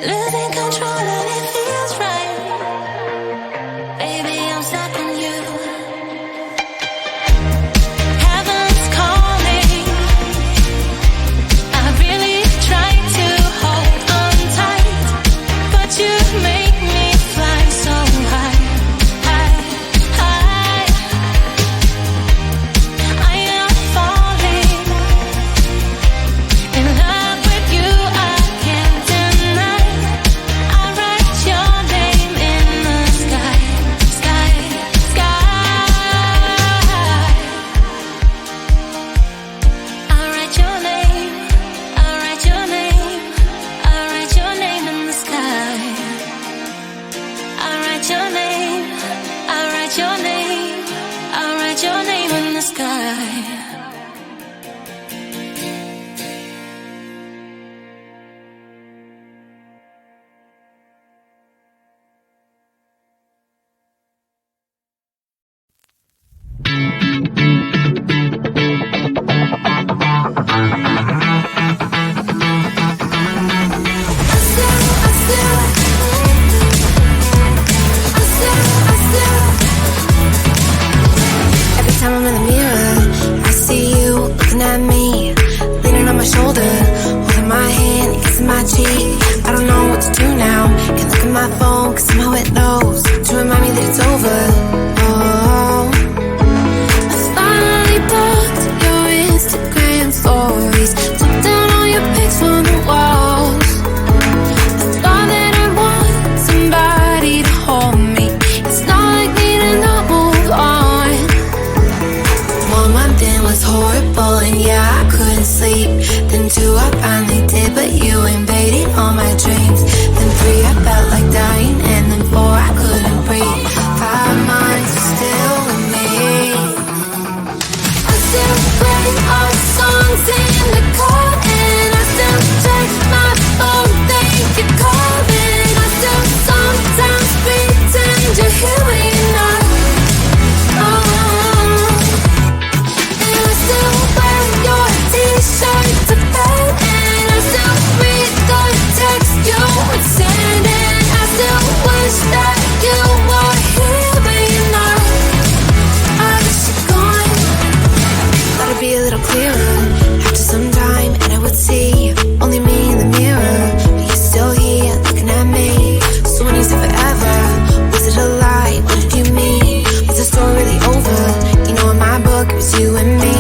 Losing control and it feels right. Baby, I'm stuck on you. Heaven's calling. I really tried to hold on tight, but you make me fly so high, high, high. I am falling in love with you. I can't deny. I write your name in the sky, sky, sky. I write your name. I write your name. I write your name in the sky. I write your name. I write your name. I write your name in the sky. Every time I'm in the mirror, I see you looking at me, leaning on my shoulder, holding my hand, kissing my cheek. I don't know what to do now. Can't look at my phone, cause somehow it knows to remind me that it's over. Oh, I finally blocked your Instagram stories, took down all your pics on the walls. I thought that I'd want somebody to hold me. It's not like me to not move on. 1 month in was horrible, and yeah, I couldn't sleep. Then 2, I finally did, but you invaded all my dreams. Then 3, I felt like dying, and then 4, I couldn't breathe. 5 months, you're still with me. I still play our songs in the car, and I still check my phone, think you're calling. I still sometimes pretend you're here when you're not. And I still wear your t-shirt to bed, and I still read the text you would send, and I still wish that you were here but you're not. I wish you're gone. Thought it'd be a little clearer after some time, and I would see only me in the mirror, but you're still here looking at me. So when you said forever, was it a lie? What did you mean? Was the story really over? You know, in my book, it was you and me.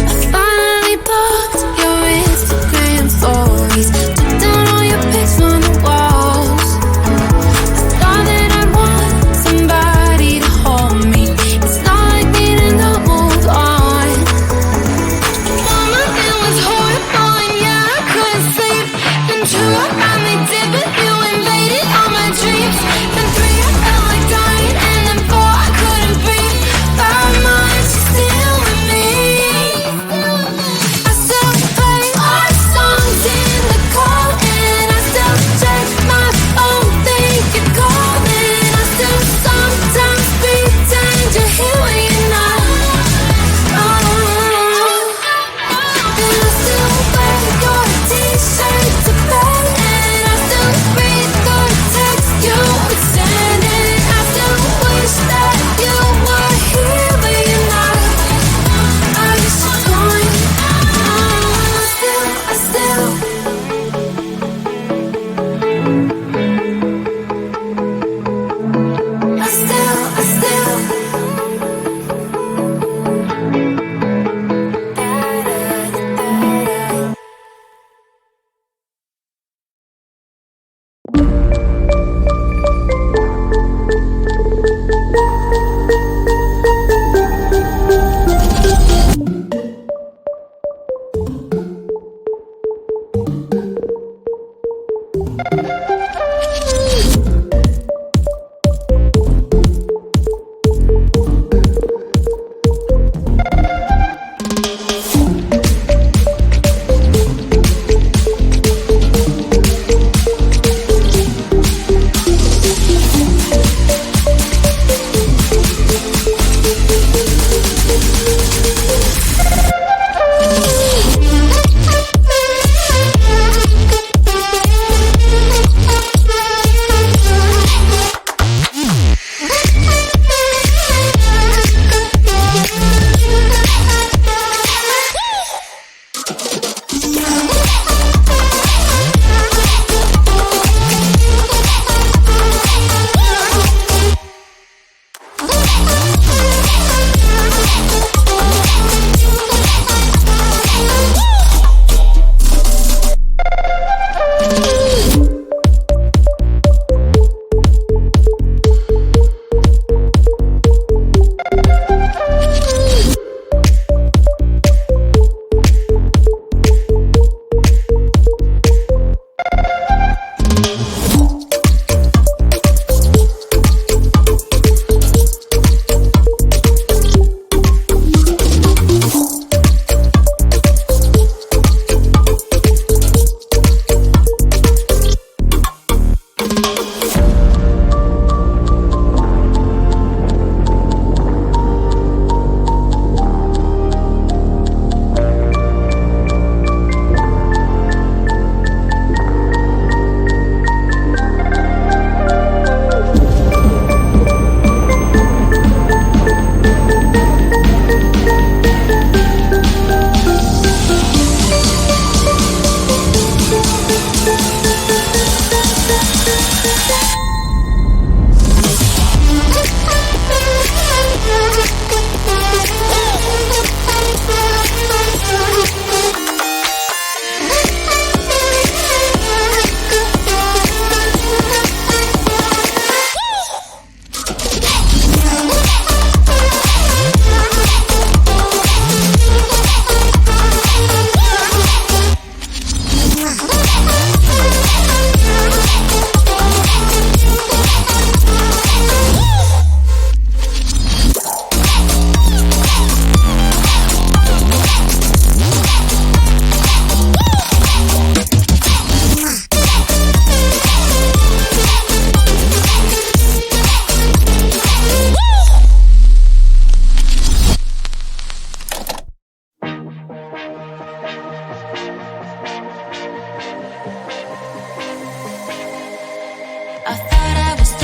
I finally blocked your Instagram stories, took down all your pics on the walls. I thought that I'd want somebody to hold me. It's not like me to not move on. 1 month it was horrible, and yeah, I couldn't sleep. Then 2, I finally did, but you invaded all my dreams. Then 3, I felt like dying, and then 4, I couldn't breathe. 5 months, you're still with me. I still play our songs in the car, and I still check my phone, think you're calling. I still sometimes pretend you're here when you're not. And I still wear your t-shirt to bed, and I still read the text you would send, and I still wish that you were here but you're not. I wish you're gone. I still I thought I was